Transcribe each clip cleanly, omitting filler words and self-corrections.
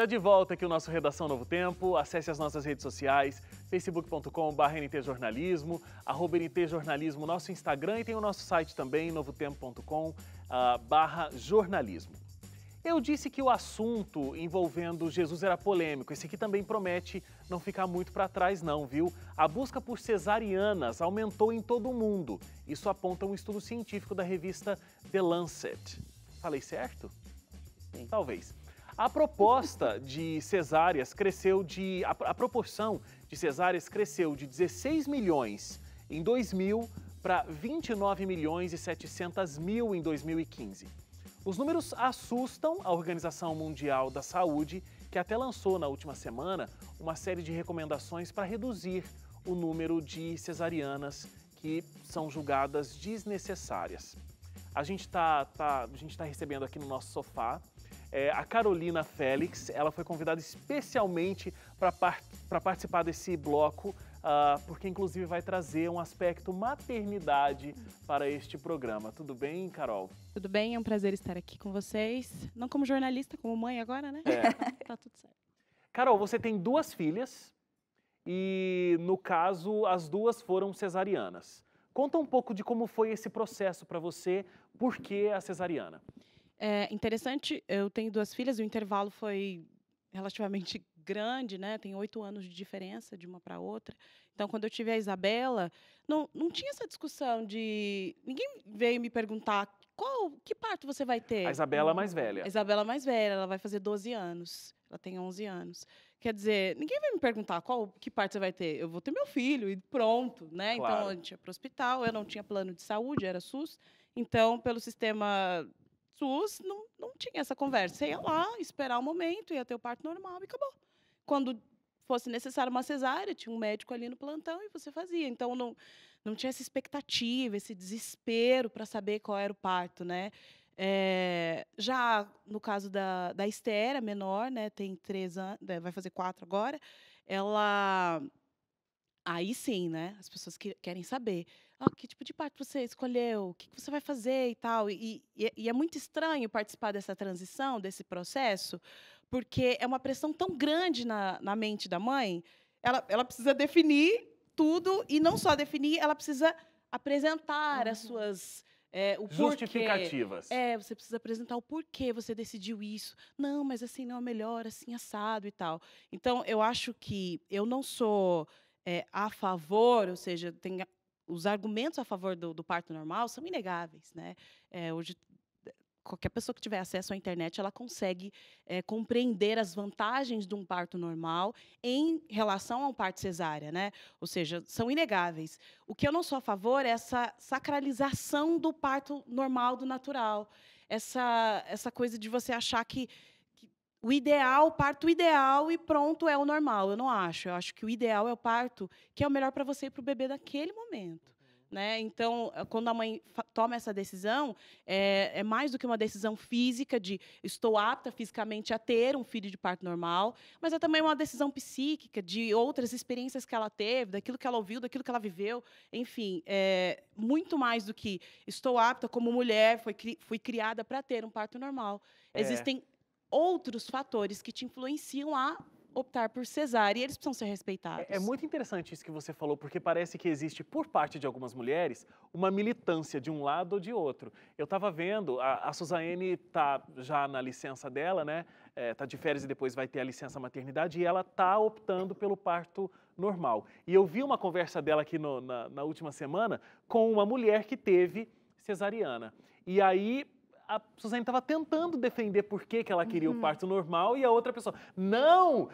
Já de volta aqui o nosso Redação Novo Tempo. Acesse as nossas redes sociais, facebook.com/ntjornalismo, @ntjornalismo, nosso Instagram, e tem o nosso site também, novotempo.com/jornalismo. Eu disse que o assunto envolvendo Jesus era polêmico. Esse aqui também promete não ficar muito para trás não, viu? A busca por cesarianas aumentou em todo o mundo. Isso aponta um estudo científico da revista The Lancet. Falei certo? Sim. Talvez. A proposta de cesáreas cresceu de... A proporção de cesáreas cresceu de 16 milhões em 2000 para 29 milhões e 700 mil em 2015. Os números assustam a Organização Mundial da Saúde, que até lançou na última semana uma série de recomendações para reduzir o número de cesarianas que são julgadas desnecessárias. A gente tá recebendo aqui no nosso sofá a Carolina Félix. Ela foi convidada especialmente para participar desse bloco, porque inclusive vai trazer um aspecto maternidade para este programa. Tudo bem, Carol? Tudo bem, é um prazer estar aqui com vocês. Não como jornalista, como mãe agora, né? Tá tudo certo. Carol, você tem 2 filhas e, no caso, as 2 foram cesarianas. Conta um pouco de como foi esse processo para você, por que a cesariana? É interessante, eu tenho 2 filhas, o intervalo foi relativamente grande, né? Tem 8 anos de diferença de uma para outra. Então, quando eu tive a Isabela, não tinha essa discussão de... Ninguém veio me perguntar que parto você vai ter. A Isabela mais velha. A Isabela mais velha, ela vai fazer 12 anos. Ela tem 11 anos. Quer dizer, ninguém vai me perguntar que parto você vai ter. Eu vou ter meu filho e pronto, né? Claro. Então, a gente ia para o hospital, eu não tinha plano de saúde, era SUS. Então, pelo sistema SUS, não tinha essa conversa. Você ia lá, esperar o momento, ia ter o parto normal e acabou. Quando fosse necessário uma cesárea, tinha um médico ali no plantão e você fazia. Então, não tinha essa expectativa, esse desespero para saber qual era o parto, né? Já no caso da Esther, a menor, né, tem 3 anos, vai fazer 4 agora, ela... Aí sim, né? As pessoas querem saber. Que tipo de parto você escolheu? O que você vai fazer e tal? E é muito estranho participar dessa transição, desse processo, porque é uma pressão tão grande na mente da mãe. Ela precisa definir tudo, e não só definir, ela precisa apresentar as suas... o Justificativas. porquê. Você precisa apresentar o porquê você decidiu isso. Não, mas assim não é melhor, assim assado e tal. Então, eu acho que eu não sou... a favor, ou seja, os argumentos a favor do parto normal são inegáveis, né? Hoje, qualquer pessoa que tiver acesso à internet, ela consegue compreender as vantagens de um parto normal em relação a um parto cesárea, né? Ou seja, são inegáveis. O que eu não sou a favor é essa sacralização do parto normal, do natural. Essa coisa de você achar que o ideal, o parto ideal e pronto, é o normal. Eu não acho. Eu acho que o ideal é o parto que é o melhor para você e para o bebê naquele momento. Né? Então, quando a mãe toma essa decisão, é mais do que uma decisão física de estou apta fisicamente a ter um filho de parto normal, mas é também uma decisão psíquica de outras experiências que ela teve, daquilo que ela ouviu, daquilo que ela viveu. Enfim, muito mais do que estou apta como mulher, fui criada para ter um parto normal. Existem outros fatores que te influenciam a optar por cesárea, e eles precisam ser respeitados. É muito interessante isso que você falou, porque parece que existe, por parte de algumas mulheres, uma militância de um lado ou de outro. Eu estava vendo, a Suzane está já na licença dela, né? Está de férias e depois vai ter a licença maternidade, e ela está optando pelo parto normal. E eu vi uma conversa dela aqui na última semana com uma mulher que teve cesariana. E aí a Suzane estava tentando defender por que ela queria o parto normal, e a outra pessoa, não,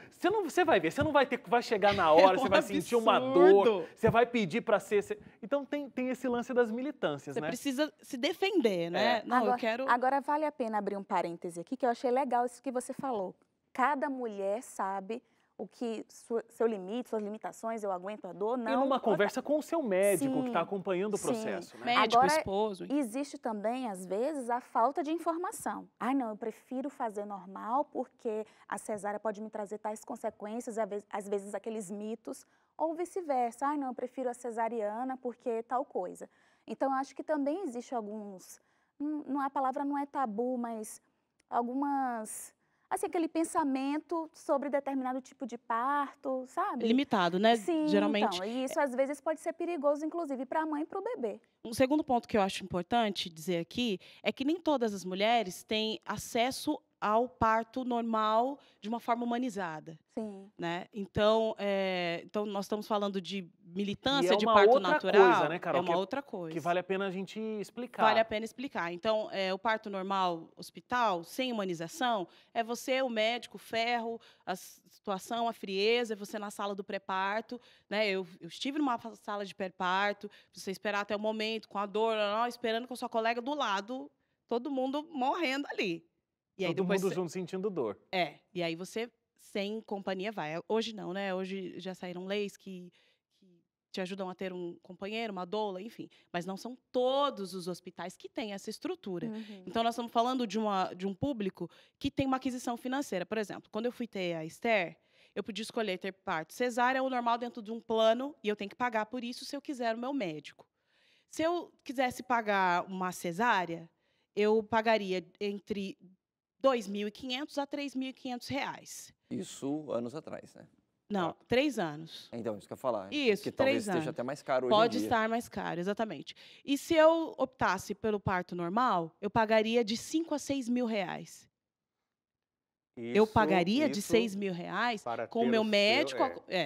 você vai ver, você não vai chegar na hora, você vai sentir uma dor, você vai pedir para ser... Então tem esse lance das militâncias, né? Você precisa se defender, né? Não, Agora vale a pena abrir um parêntese aqui, que eu achei legal isso que você falou. Cada mulher sabe o que seu limite, suas limitações, eu aguento a dor, não. E numa conversa com o seu médico, Sim, que está acompanhando o processo, né? Médico, agora, esposo. existe também, às vezes, a falta de informação. Não, eu prefiro fazer normal porque a cesárea pode me trazer tais consequências, às vezes aqueles mitos, ou vice-versa. Não, eu prefiro a cesariana porque tal coisa. Então, eu acho que também existe alguns, a palavra não é tabu, mas algumas assim, aquele pensamento sobre determinado tipo de parto, sabe? Limitado, né? Sim, Geralmente. então, e isso às vezes pode ser perigoso, inclusive, para a mãe e para o bebê. Um segundo ponto que eu acho importante dizer aqui é que nem todas as mulheres têm acesso ao parto normal de uma forma humanizada. Sim. Né? Então, então, nós estamos falando de E militância é de uma parto outra natural. coisa, né, Carol? É uma outra coisa. Que vale a pena a gente explicar. Vale a pena explicar. Então, o parto normal, hospital, sem humanização, é você, o médico, o ferro, a situação, a frieza, é você na sala do pré-parto. Né? Eu estive numa sala de pré-parto, você esperar até o momento, com a dor, esperando com a sua colega do lado, todo mundo morrendo ali. E aí, todo mundo junto sentindo dor. E aí você, sem companhia, vai. Hoje não, né? Hoje já saíram leis que te ajudam a ter um companheiro, uma doula, enfim. Mas não são todos os hospitais que têm essa estrutura. Uhum. Então, nós estamos falando de um público que tem uma aquisição financeira. Por exemplo, quando eu fui ter a Esther, eu podia escolher ter parto cesárea ou normal dentro de um plano, e eu tenho que pagar por isso se eu quiser o meu médico. Se eu quisesse pagar uma cesárea, eu pagaria entre R$ 2.500 a R$ 3.500. Isso anos atrás, né? Não, 3 anos. Então, isso que eu ia falar. Isso, que talvez 3 anos. esteja até mais caro hoje em Pode dia. estar mais caro, exatamente. E se eu optasse pelo parto normal, eu pagaria de 5 a 6 mil reais. Eu pagaria de 6 mil reais com o meu médico.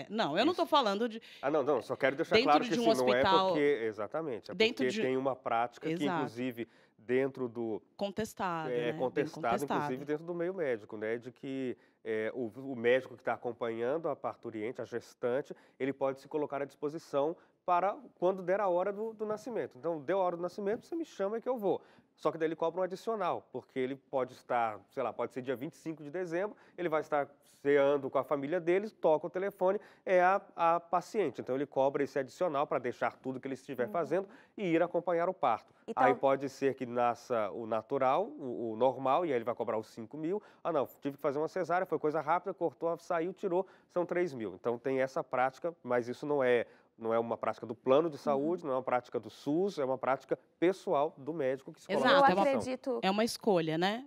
Não, eu não estou falando de. Não, só quero deixar dentro claro de que um assim, não é hospital- porque. Exatamente. É dentro porque de- tem uma prática que, Exato. inclusive, dentro do. Contestada, É né? Bem contestado, inclusive, dentro do meio médico, né? De que o médico que está acompanhando a parturiente, a gestante, ele pode se colocar à disposição para quando der a hora do nascimento. Então, deu a hora do nascimento, você me chama que eu vou. Só que daí ele cobra um adicional, porque ele pode estar, sei lá, pode ser dia 25 de dezembro, ele vai estar ceando com a família dele, toca o telefone, é a paciente. Então, ele cobra esse adicional para deixar tudo que ele estiver fazendo e ir acompanhar o parto. Então- Aí pode ser que nasça o natural, o normal, e aí ele vai cobrar os 5 mil. Ah, não, tive que fazer uma cesárea, foi coisa rápida, cortou, saiu, tirou, são 3 mil. Então, tem essa prática, mas isso não é uma prática do plano de saúde, não é uma prática do SUS, é uma prática pessoal do médico que se coloca Exato, à Eu disposição. acredito. É uma escolha, né?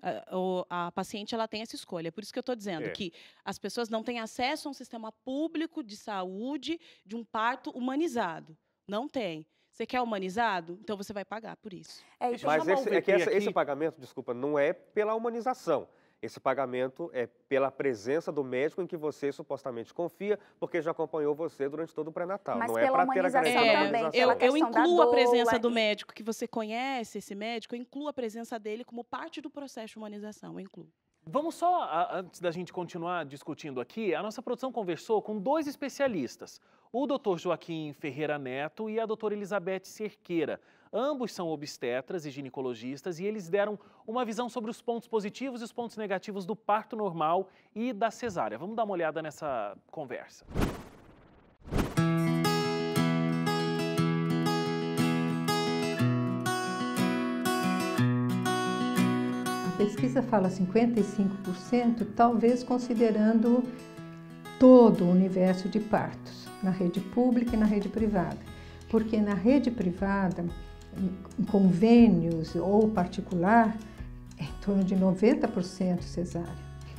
A paciente ela tem essa escolha. Por isso que eu estou dizendo que as pessoas não têm acesso a um sistema público de saúde de um parto humanizado. Não tem. Você quer humanizado? Então você vai pagar por isso. Deixa eu Mas chamar o VP esse aqui. pagamento, desculpa, não é pela humanização. Esse pagamento é pela presença do médico em que você supostamente confia, porque já acompanhou você durante todo o pré-natal. Mas Não é pela para ter a humanização garantia da também, humanização. pela Eu questão da incluo a presença doula do e- médico, que você conhece esse médico, eu incluo a presença dele como parte do processo de humanização, eu incluo. Vamos só, antes da gente continuar discutindo aqui, a nossa produção conversou com 2 especialistas, o Dr. Joaquim Ferreira Neto e a doutora Elizabeth Cerqueira. Ambos são obstetras e ginecologistas e eles deram uma visão sobre os pontos positivos e os pontos negativos do parto normal e da cesárea. Vamos dar uma olhada nessa conversa. A pesquisa fala 55%, talvez considerando todo o universo de partos, na rede pública e na rede privada. Porque na rede privada, em convênios ou particular, é em torno de 90% cesárea.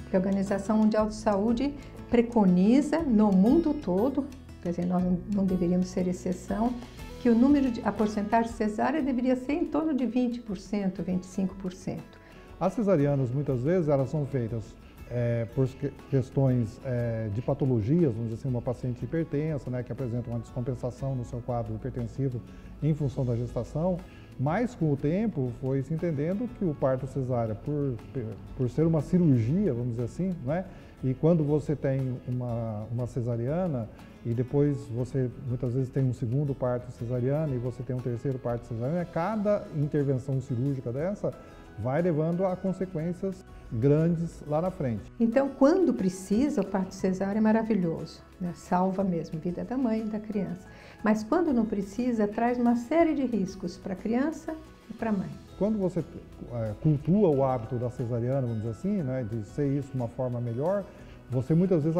Porque a Organização Mundial de Saúde preconiza no mundo todo, quer dizer, nós não deveríamos ser exceção, que a porcentagem cesárea deveria ser em torno de 20%, 25%. As cesarianas, muitas vezes, elas são feitas por questões de patologias, vamos dizer assim, uma paciente hipertensa, né, que apresenta uma descompensação no seu quadro hipertensivo em função da gestação, mas com o tempo foi se entendendo que o parto cesárea, por ser uma cirurgia, vamos dizer assim, né, e quando você tem uma cesariana e depois você muitas vezes tem um segundo parto cesariano e você tem um terceiro parto cesariano, cada intervenção cirúrgica dessa vai levando a consequências grandes lá na frente. Então, quando precisa, o parto cesárea é maravilhoso, né? Salva mesmo a vida da mãe e da criança. Mas quando não precisa, traz uma série de riscos para a criança e para a mãe. Quando você cultua o hábito da cesariana, vamos dizer assim, né, de ser isso de uma forma melhor, você muitas vezes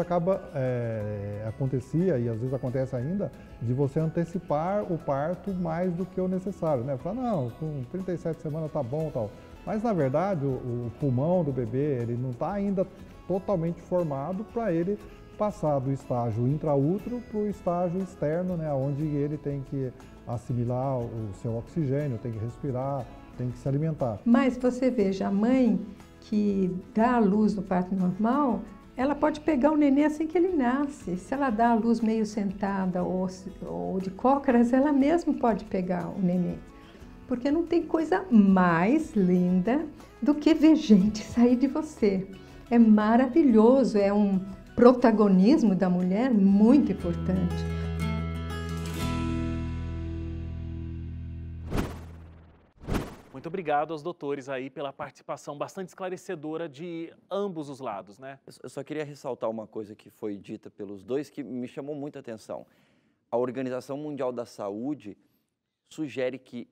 acontecia, e às vezes acontece ainda, de você antecipar o parto mais do que o necessário, né? Falar, não, com 37 semanas tá bom, tal. Mas, na verdade, o pulmão do bebê, ele não está ainda totalmente formado para ele passar do estágio intraútero para o estágio externo, né, onde ele tem que assimilar o seu oxigênio, tem que respirar, tem que se alimentar. Mas você veja, a mãe que dá à luz no parto normal, ela pode pegar o nenê assim que ele nasce. Se ela dá à luz meio sentada ou de cócoras, ela mesma pode pegar o nenê. Porque não tem coisa mais linda do que ver gente sair de você. É maravilhoso, é um protagonismo da mulher muito importante. Muito obrigado aos doutores aí pela participação bastante esclarecedora de ambos os lados, né? Eu só queria ressaltar uma coisa que foi dita pelos dois que me chamou muita atenção. A Organização Mundial da Saúde sugere que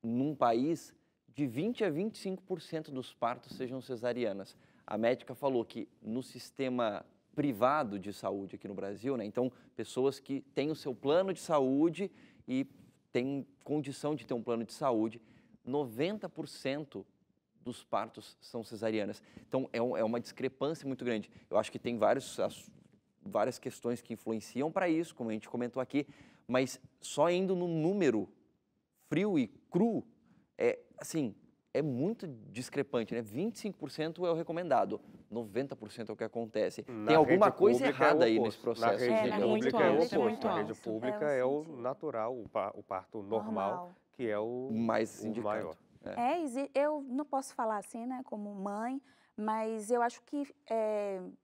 num país de 20 a 25% dos partos sejam cesarianas. A médica falou que no sistema privado de saúde aqui no Brasil, né? Então, pessoas que têm o seu plano de saúde e têm condição de ter um plano de saúde, 90% dos partos são cesarianas. Então, é uma discrepância muito grande. Eu acho que tem várias questões que influenciam para isso, como a gente comentou aqui, mas só indo no número frio e cru, é muito discrepante, né? 25% é o recomendado, 90% é o que acontece. Tem alguma coisa errada aí nesse processo. Na rede É pública muito é o alto, oposto. é muito Na rede alto. pública É é o o sentido. natural, o parto normal, que é o Mais o indicado. maior. Eu não posso falar assim, né, como mãe, mas eu acho que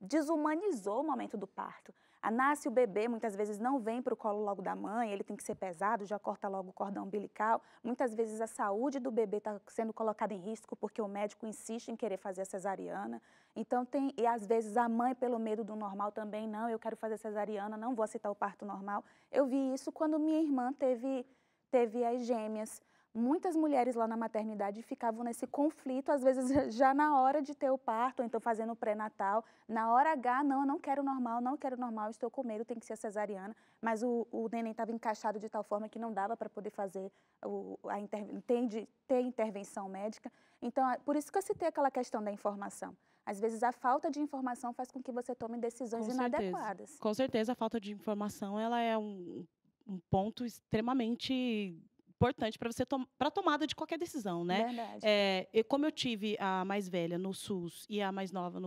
desumanizou o momento do parto. Nasce o bebê, muitas vezes não vem para o colo logo da mãe, ele tem que ser pesado, já corta logo o cordão umbilical. Muitas vezes a saúde do bebê está sendo colocada em risco porque o médico insiste em querer fazer a cesariana. Então, e às vezes a mãe, pelo medo do normal também, não, eu quero fazer cesariana, não vou aceitar o parto normal. Eu vi isso quando minha irmã teve as gêmeas. Muitas mulheres lá na maternidade ficavam nesse conflito, às vezes já na hora de ter o parto, ou então fazendo o pré-natal. Na hora H, não, eu não quero normal, estou com medo, tem que ser cesariana. Mas o neném estava encaixado de tal forma que não dava para poder fazer ter intervenção médica. Então, por isso que eu citei aquela questão da informação. Às vezes a falta de informação faz com que você tome decisões inadequadas. Com certeza, a falta de informação ela é um ponto extremamente importante para você para a tomada de qualquer decisão, né? Verdade. Como eu tive a mais velha no SUS e a mais nova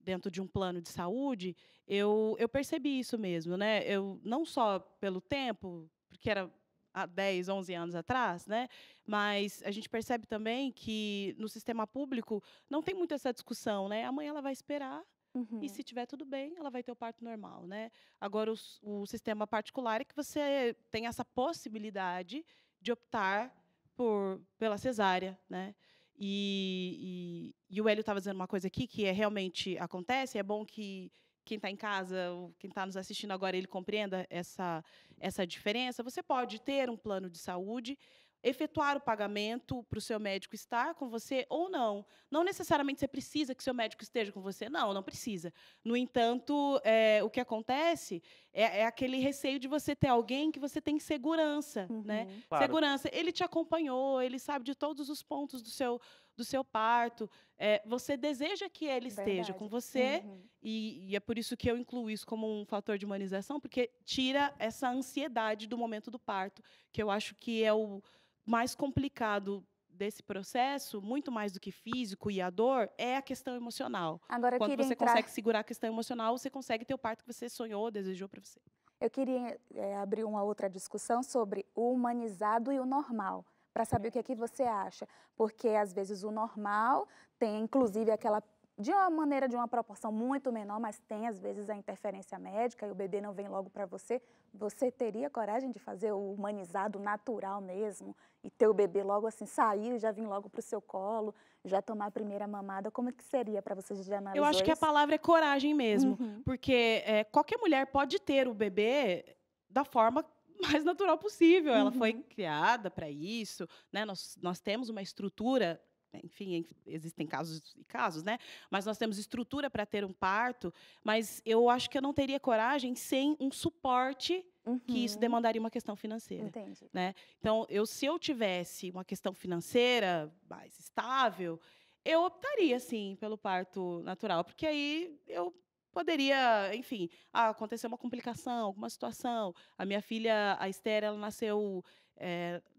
dentro de um plano de saúde, eu percebi isso mesmo, né? Eu não só pelo tempo, porque era há 10, 11 anos atrás, né? Mas a gente percebe também que no sistema público não tem muito essa discussão, né? A mãe ela vai esperar. E se tiver tudo bem, ela vai ter o parto normal, né? Agora, o sistema particular é que você tem essa possibilidade de optar pela cesárea, né? E o Hélio estava dizendo uma coisa aqui que realmente acontece. É bom que quem está em casa, ou quem está nos assistindo agora, ele compreenda essa diferença. Você pode ter um plano de saúde, efetuar o pagamento para o seu médico estar com você ou não. Não necessariamente você precisa que seu médico esteja com você. Não precisa. No entanto, o que acontece é aquele receio de você ter alguém que você tem segurança, né? Claro. Segurança. Ele te acompanhou, ele sabe de todos os pontos do seu parto. Você deseja que ele esteja com você e é por isso que eu incluo isso como um fator de humanização, porque tira essa ansiedade do momento do parto, que eu acho que é o mais complicado desse processo, muito mais do que físico e a dor, é a questão emocional. Agora, Quando você consegue segurar a questão emocional, você consegue ter o parto que você sonhou, desejou para você. Eu queria abrir uma outra discussão sobre o humanizado e o normal, para saber o que você acha. Porque, às vezes, o normal tem, inclusive, de uma proporção muito menor, mas tem, às vezes, a interferência médica e o bebê não vem logo para você. Você teria coragem de fazer o humanizado natural mesmo e ter o bebê logo assim, sair e já vir logo para o seu colo, já tomar a primeira mamada? Como é que seria para você de analisar? Eu acho que a palavra é coragem mesmo, porque qualquer mulher pode ter o bebê da forma mais natural possível. Ela foi criada para isso, né? Nós temos uma estrutura. Enfim, existem casos e casos, né? Mas nós temos estrutura para ter um parto, mas eu acho que eu não teria coragem sem um suporte que isso demandaria uma questão financeira. Entendi. Né? Então, se eu tivesse uma questão financeira mais estável, eu optaria, sim, pelo parto natural, porque aí eu poderia, enfim, acontecer uma complicação, alguma situação. A minha filha, a Esther, ela nasceu,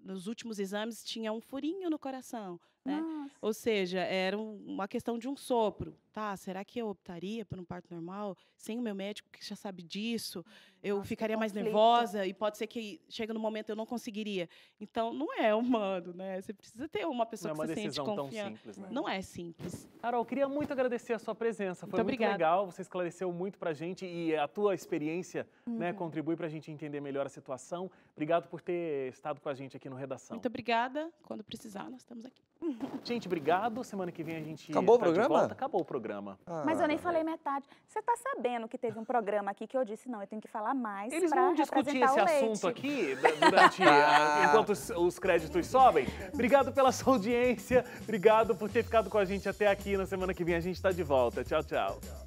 nos últimos exames, tinha um furinho no coração. Né? Nossa. Ou seja, era uma questão de um sopro. Tá, será que eu optaria por um parto normal, sem o meu médico que já sabe disso? Eu Nossa, que ficaria mais conflito. nervosa e pode ser que chegue no momento eu não conseguiria. Então, não é humano, né? Você precisa ter uma pessoa Não é que uma você sente decisão tão confiança. simples, né? Não é simples. Carol, queria muito agradecer a sua presença. Foi Muito muito obrigada. legal, você esclareceu muito pra gente e a tua experiência né, contribui pra gente entender melhor a situação. Obrigado por ter estado com a gente aqui no Redação. Muito obrigada. Quando precisar, nós estamos aqui. Gente, obrigado. Semana que vem a gente Acabou o tá de programa? volta. Acabou o programa. Mas eu nem falei metade. Você tá sabendo que teve um programa aqui que eu disse, não, eu tenho que falar mais Eles pra vão discutir representar esse o leite. assunto aqui durante enquanto os créditos sobem. Obrigado pela sua audiência. Obrigado por ter ficado com a gente até aqui. Na semana que vem a gente está de volta. Tchau, tchau.